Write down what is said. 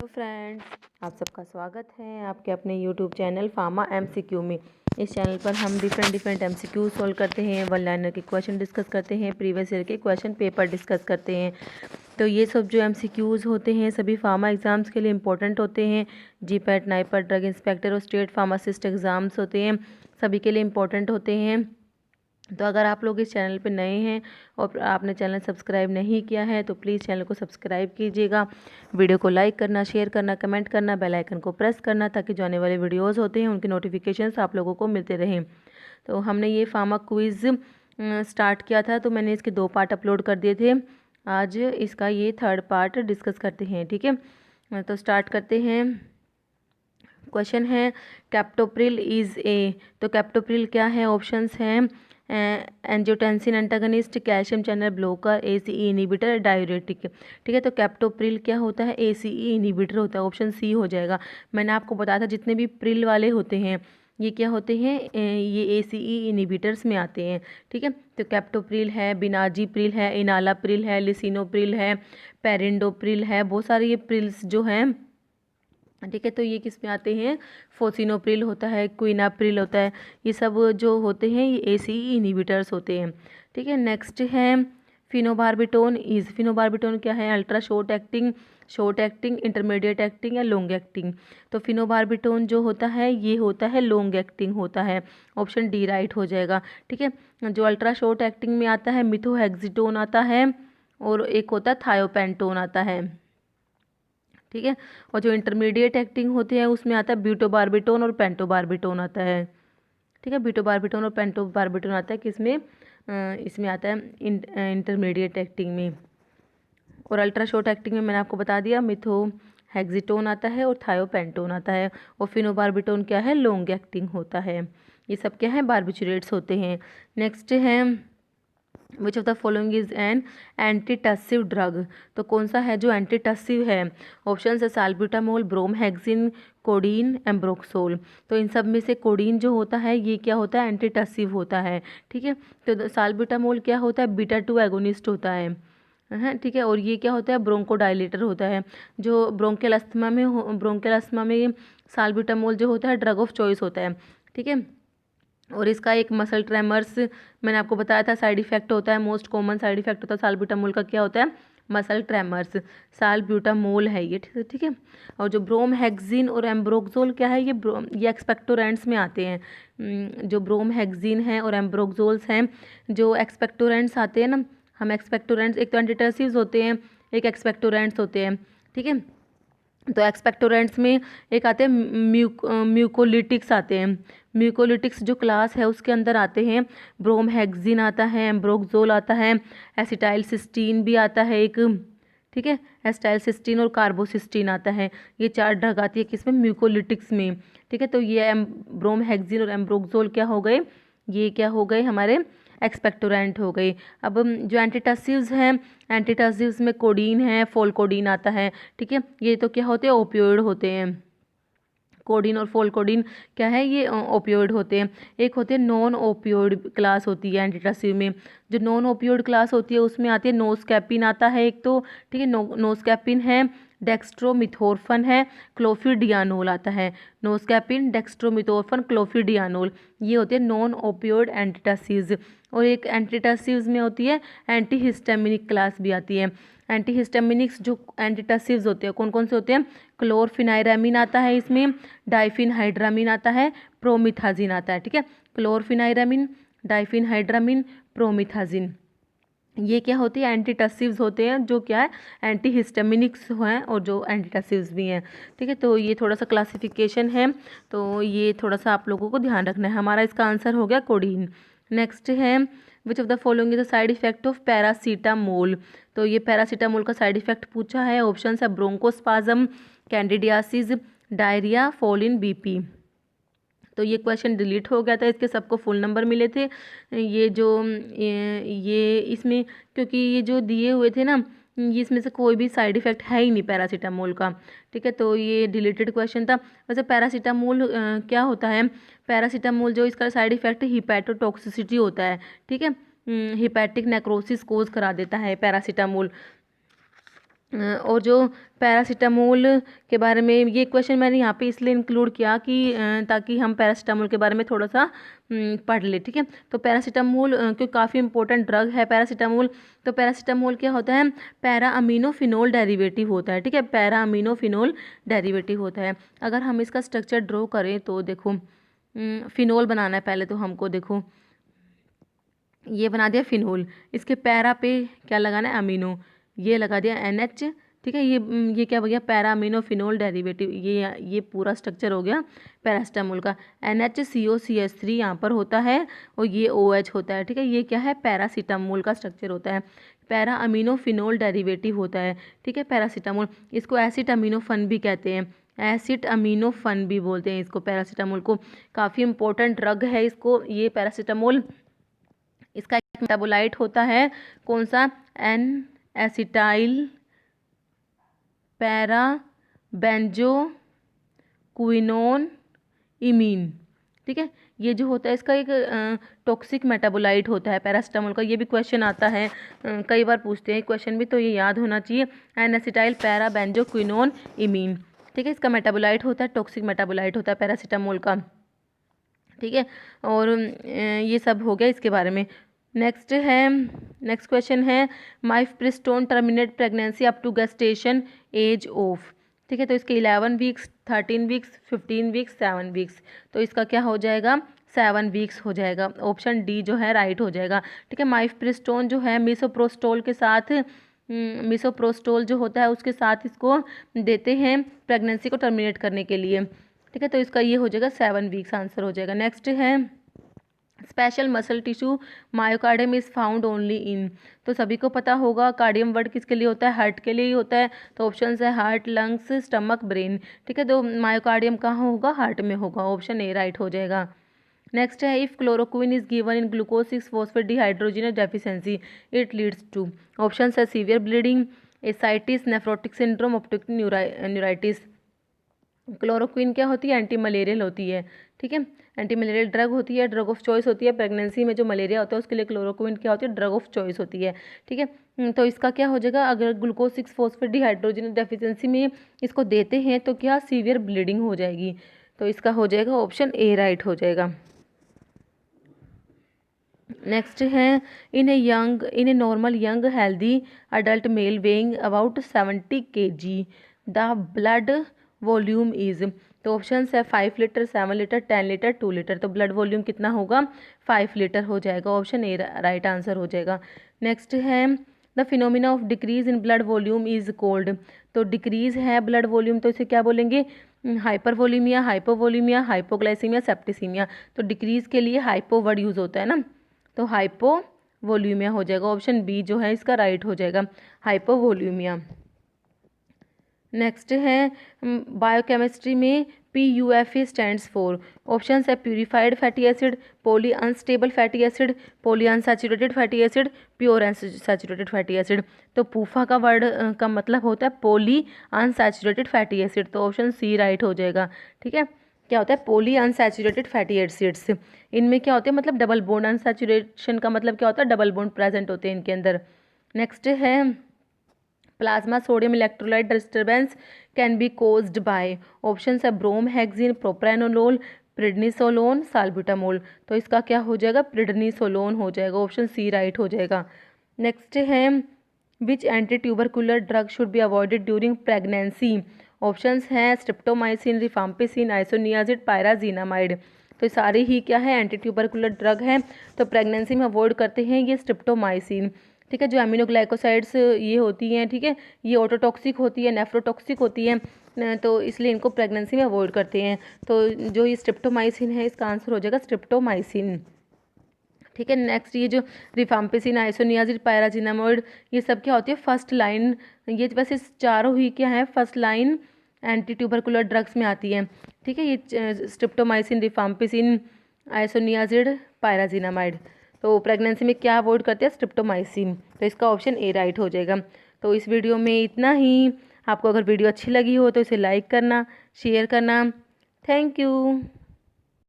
Hello friends, आप सबका स्वागत है आपके अपने यूट्यूब चैनल फार्मा एमसीक्यू में। इस चैनल पर हम डिफरेंट एमसीक्यू सॉल्व करते हैं, वन लाइनर के क्वेश्चन डिस्कस करते हैं, प्रीवियस ईयर के क्वेश्चन पेपर डिस्कस करते हैं। तो ये सब जो एमसीक्यूज़ होते हैं सभी फार्मा एग्ज़ाम्स के लिए इंपॉर्टेंट होते हैं। जीपैट, नाइपैट, ड्रग इंस्पेक्टर और स्टेट फार्मासिस्ट एग्ज़ाम्स होते हैं, सभी के लिए इंपॉर्टेंट होते हैं। तो अगर आप लोग इस चैनल पे नए हैं और आपने चैनल सब्सक्राइब नहीं किया है तो प्लीज़ चैनल को सब्सक्राइब कीजिएगा। वीडियो को लाइक करना, शेयर करना, कमेंट करना, बेल आइकन को प्रेस करना ताकि जो आने वाले वीडियोस होते हैं उनके नोटिफिकेशंस आप लोगों को मिलते रहें। तो हमने ये फार्मा क्विज़ स्टार्ट किया था, तो मैंने इसके 2 पार्ट अपलोड कर दिए थे। आज इसका ये 3rd पार्ट डिस्कस करते हैं, ठीक है। तो स्टार्ट करते हैं। क्वेश्चन है कैप्टोप्रिल इज़ ए। तो कैप्टोप्रिल क्या है? ऑप्शंस हैं angiotensin antagonist, calcium channel blocker, ACE inhibitor, diuretic. ठीक है, तो कैप्टोप्रिल क्या होता है? एसीई इनहिबिटर होता है, ऑप्शन सी हो जाएगा। मैंने आपको बताया था जितने भी प्रिल वाले होते हैं ये क्या होते हैं, ये एसीई इनहिबिटर्स में आते हैं। ठीक है, तो कैप्टोप्रिल है, बिनाजीप्रिल है, इनालाप्रिल है, लिसिनोप्रिल है, पेरिंडोप्रिल है, बहुत सारे ये प्रिल्स जो हैं। ठीक है, तो ये किस में आते हैं? फोसिनोप्रिल होता है, क्विनाप्रिल होता है, ये सब जो होते हैं ये एसीई इनहिबिटर्स होते हैं। ठीक है, नेक्स्ट है फिनोबार्बिटोन इज। फिनोबार्बिटोन क्या है? Ultra short acting, intermediate acting या लॉन्ग एक्टिंग। तो फिनोबार्बिटोन जो होता है ये होता है लॉन्ग एक्टिंग होता है, ऑप्शन डी राइट हो जाएगा। ठीक है, जो अल्ट्रा शॉर्ट एक्टिंग में आता है मिथोहेक्सिटोन आता है और एक होता है थायोपेंटोन आता है। ठीक है, और जो इंटरमीडिएट एक्टिंग होती है उसमें आता है ब्यूटोबार्बिटोन और पेंटोबार्बिटोन आता है। ठीक है, ब्यूटोबार्बिटोन और पेंटोबार्बिटोन आता है किसमें? इसमें आता है इंटरमीडिएट एक्टिंग में। और अल्ट्रा शॉर्ट एक्टिंग में मैंने आपको बता दिया मिथोहेक्सिटोन आता है और थायोपेंटोन आता है। और फिनोबार्बिटोन क्या है? लॉन्ग एक्टिंग होता है। ये सब क्या है? बार्बिचुरेट्स होते हैं। नेक्स्ट है which of the following is an antitussive drug. तो कौन सा है जो एंटीटसिव है? ऑप्शन है साल्ब्यूटामोल, ब्रोमहेक्सिन, कोडीन, एम्ब्रोक्सोल। तो इन सब में से कोडीन जो होता है ये क्या होता है? एंटीटसिव होता है। ठीक है, तो साल्ब्यूटामोल क्या होता है? बीटा 2 एगोनिस्ट होता है। ठीक है, और ये क्या होता है? ब्रोंकोडाइलेटर होता है। जो ब्रोंकियल अस्थमा में साल्ब्यूटामोल जो होता है ड्रग ऑफ चॉइस होता है। ठीक है, और इसका एक मसल ट्रेमर्स मैंने आपको बताया था साइड इफेक्ट होता है, मोस्ट कॉमन साइड इफेक्ट होता है साल्ब्यूटामोल का क्या होता है? Muscle tremors. साल्ब्यूटामोल है ये, ठीक है। और जो ब्रोमहेक्सिन और एम्ब्रोक्सोल क्या है? ये एक्सपेक्टोरेंट्स में आते हैं। जो ब्रोमहेक्सिन है और एम्ब्रोक्सोल्स हैं जो एक्सपेक्टोरेंट्स आते हैं ना, हम एक्सपेक्टोरेंट्स एक तो एंटीटसिव्स होते हैं, एक एक्सपेक्टोरेंट्स होते हैं। ठीक है, तो एक्सपेक्टोरेंट्स में एक आते हैं म्यूकोलिटिक्स आते हैं। म्यूकोलिटिक्स जो क्लास है उसके अंदर आते हैं ब्रोमहेक्सिन आता है, एम्ब्रोक्सोल आता है, एसिटाइल सिस्टीन भी आता है एक। ठीक है, एसिटाइल सिस्टीन और कार्बोसिस्टीन आता है। ये 4 ड्रग आती है किसमें? म्यूकोलिटिक्स में। ठीक है, तो ये ब्रोमहेक्सिन और एम्ब्रोक्सोल क्या हो गए? ये क्या हो गए? हमारे एक्सपेक्टोरेंट हो गई। अब जो एंटीटसिव्स हैं, एंटीटसिव्स में कोडीन है, फोलकोडीन आता है। ठीक है, ये तो क्या होते हैं? ओपियोइड होते हैं। कोडीन और फोलकोडीन क्या है? ये ओपियोइड होते हैं। एक होते हैं नॉन ओपियोइड क्लास होती है एंटीटसिव में। जो नॉन ओपियोइड क्लास होती है उसमें आती है नोस्कैपिन आता है एक तो। ठीक है, नोस्कैपिन है, डेक्स्ट्रोमिथोर्फन है, क्लोफिडियानोल आता है। नोस्कैपिन, डेक्स्ट्रोमिथोर्फन, क्लोफिडियानोल ये होते हैं नॉन ओपियोइड एंटीटसिव्स। और एक एंटीटसिव्स में होती है एंटीहिस्टामिनिक क्लास भी आती है। एंटीहिस्टामिनिक्स जो एंटीटसिव्स होते हैं कौन कौन से होते हैं? क्लोरफिनाइरामिन आता है इसमें, डाइफिनहाइड्रामिन आता है, प्रोमिथाजिन आता है। ठीक है, क्लोरफिनाइरामिन, डाइफिनहाइड्रामिन, प्रोमिथाजिन ये क्या होती है? एंटीटसिव्स होते हैं जो क्या है? एंटीहिस्टामिनिक्स हैं और जो एंटीटसिव्स भी हैं। ठीक है, तो ये थोड़ा सा क्लासिफिकेशन है, तो ये थोड़ा सा आप लोगों को ध्यान रखना है। हमारा इसका आंसर हो गया कोडीन। नेक्स्ट है which of the following is the side effect of paracetamol. तो ये पैरासीटामोल का साइड इफेक्ट पूछा है। ऑप्शन है bronchospasm, candidiasis, diarrhoea, fall in BP. तो ये क्वेश्चन डिलीट हो गया था, इसके सबको फुल नंबर मिले थे। ये इसमें क्योंकि ये जो दिए हुए थे ना ये इसमें से कोई भी साइड इफेक्ट है ही नहीं पैरासीटामोल का। ठीक है, तो ये डिलीटेड क्वेश्चन था। वैसे पैरासीटामोल क्या होता है? पैरासीटामोल जो इसका साइड इफेक्ट हिपैटोटॉक्सिसिटी होता है। ठीक है, हिपैटिक नेक्रोसिस कोज करा देता है पैरासीटामोल। और जो पैरासीटामोल के बारे में, ये क्वेश्चन मैंने यहाँ पे इसलिए इंक्लूड किया कि ताकि हम पैरासीटामोल के बारे में थोड़ा सा पढ़ ले, ठीक है। तो पैरासीटामोल क्योंकि काफ़ी इंपॉर्टेंट ड्रग है पैरासीटामोल। तो पैरासीटामोल क्या होता है, पैरा अमीनोफिनोल डेरिवेटिव होता है, ठीक है, पैरा अमीनोफिनोल डेरिवेटिव होता है। अगर हम इसका स्ट्रक्चर ड्रॉ करें तो देखो, फिनोल बनाना है पहले तो हमको, देखो ये बना दिया फिनोल, इसके पैरा पे क्या लगाना है, अमीनो, ये लगा दिया NH, ठीक है। ये क्या हो गया, पैरा अमीनो फिनोल डेरिवेटिव, ये पूरा स्ट्रक्चर हो गया पैरासीटामोल का। NHCOCH3 यहाँ पर होता है और ये OH होता है, ठीक है। ये क्या है, पैरासीटामोल का स्ट्रक्चर होता है, पैरा अमीनो फिनोल डेरिवेटिव होता है, ठीक है, पैरासीटामोल। इसको एसिड अमीनोफन भी कहते हैं, एसिड अमीनोफन भी बोलते हैं इसको, पैरासीटामोल को। काफ़ी इंपॉर्टेंट ड्रग है इसको, ये पैरासीटामोल। इसका एक मेटाबोलाइट होता है कौन सा, N acetyl para benzo quinone imine, ठीक है। ये जो होता है इसका एक टॉक्सिक मेटाबोलाइट होता है पैरासीटामोल का। ये भी क्वेश्चन आता है, कई बार पूछते हैं क्वेश्चन भी, तो ये याद होना चाहिए, N acetyl para benzo quinone imine, ठीक है। इसका मेटाबोलाइट होता है, टॉक्सिक मेटाबोलाइट होता है पैरासीटामोल का, ठीक है। और ये सब हो गया इसके बारे में। नेक्स्ट क्वेश्चन है, mifepristone terminate pregnancy up to gestation age of, ठीक है। तो इसके 11 वीक्स, 13 वीक्स, 15 वीक्स, 7 वीक्स। तो इसका क्या हो जाएगा, 7 वीक्स हो जाएगा, ऑप्शन डी जो है राइट हो जाएगा, ठीक है। माइफप्रिस्टोन जो है मिसोप्रोस्टोल के साथ, मिसोप्रोस्टोल जो होता है उसके साथ इसको देते हैं प्रेगनेंसी को टर्मिनेट करने के लिए, ठीक है। तो इसका ये हो जाएगा 7 वीक्स, आंसर हो जाएगा। नेक्स्ट है, special muscle tissue myocardium is found only in. तो सभी को पता होगा कार्डियम वर्ड किसके लिए होता है, हार्ट के लिए ही होता है। तो ऑप्शन है हार्ट, लंग्स, स्टमक, ब्रेन, ठीक है। तो मायोकार्डियम कहाँ होगा, हार्ट में होगा, ऑप्शन ए राइट हो जाएगा। नेक्स्ट है, if chloroquine is given in glucose 6 phosphate dehydrogenase deficiency it leads to, option है severe bleeding, ascites, nephrotic syndrome, optic neuritis. Chloroquine क्या होती है, एंटी मलेरियल होती है, ठीक है, एंटी मलेरियल ड्रग होती है, ड्रग ऑफ चॉइस होती है। प्रेगनेंसी में जो मलेरिया होता है उसके लिए क्लोरोक्विन क्या होती है, ड्रग ऑफ चॉइस होती है, ठीक है। तो इसका क्या हो जाएगा, अगर ग्लूकोज 6 फॉस्फेट डिहाइड्रोजन डेफिशिएंसी में इसको देते हैं तो क्या, सीवियर ब्लीडिंग हो जाएगी। तो इसका हो जाएगा ऑप्शन ए राइट हो जाएगा। नेक्स्ट है, in a normal young healthy adult male weighing about 70 kg the blood volume is. तो ऑप्शन है 5 लीटर, 7 लीटर, 10 लीटर, 2 लीटर। तो ब्लड वॉल्यूम कितना होगा, 5 लीटर हो जाएगा, ऑप्शन ए राइट आंसर हो जाएगा। नेक्स्ट है, the phenomena of decrease in blood volume is cold. तो डिक्रीज है ब्लड वॉल्यूम, तो इसे क्या बोलेंगे, हाइपरवोलीमिया, हाइपोवोलीमिया, हाइपोग्लाइसीमिया, सेप्टिसीमिया। तो डिक्रीज के लिए हाइपो वर्ड यूज होता है ना, तो हाइपोवोल्यूमिया हो जाएगा, ऑप्शन बी जो है इसका राइट हो जाएगा, हाइपोवोल्यूमिया। नेक्स्ट है, बायोकेमिस्ट्री में PUFA स्टैंड्स फॉर, ऑप्शन है purified fatty acid, poly unstable fatty acid, poly unsaturated fatty acid, pure unsaturated fatty acid. तो पूफा का वर्ड का मतलब होता है पॉली अनसैचुरेटेड फैटी एसिड, तो ऑप्शन सी राइट हो जाएगा, ठीक है। क्या होता है, पॉली अनसैचुरेटेड फैटी एसिड्स, इनमें क्या होते हैं, मतलब डबल बॉन्ड, अनसैचुरेशन का मतलब क्या होता है, डबल बॉन्ड प्रेजेंट होते हैं इनके अंदर। नेक्स्ट है, plasma sodium electrolyte disturbance can be caused by, option है ब्रोम, हेक्सिन, प्रोप्रानोलोल, प्रिडनिसोलोन, साल्ब्यूटामोल। तो इसका क्या हो जाएगा, प्रिडनिसोलोन हो जाएगा, ऑप्शन सी राइट हो जाएगा। नेक्स्ट है, which anti tubercular drug should be avoided during pregnancy, options हैं स्ट्रिप्टोमाइसिन, रिफाम्पिसिन, आइसोनियाजिड, पायराजीनामाइड। तो सारे ही क्या है, एंटी ट्यूबरकुलर ड्रग है, तो प्रेगनेंसी में अवॉइड करते हैं ये स्ट्रिप्टोमाइसिन, ठीक है। जो एमिनोग्लाइकोसाइड्स ये होती हैं, ठीक है, ये ऑटोटॉक्सिक होती है, नेफ्रोटॉक्सिक होती है, तो इसलिए इनको प्रेगनेंसी में अवॉइड करते हैं। तो जो ये स्ट्रिप्टोमाइसिन है इसका आंसर हो जाएगा स्ट्रिप्टोमाइसिन, ठीक है। नेक्स्ट, ये जो रिफाम्पिसिन, आइसोनियाजिड, पायराजिनामाइड, ये सब क्या होती है, फर्स्ट लाइन, ये वैसे चारों ही क्या है, first line anti tubercular drugs में आती है, ठीक है। ये स्ट्रिप्टोमाइसिन, रिफाम्पिसिन, आइसोनियाजिड, पायराजिनामाइड। तो प्रेगनेंसी में क्या अवॉइड करते हैं, स्ट्रिप्टोमाइसिन, तो इसका ऑप्शन ए राइट हो जाएगा। तो इस वीडियो में इतना ही। आपको अगर वीडियो अच्छी लगी हो तो इसे लाइक करना, शेयर करना। Thank you.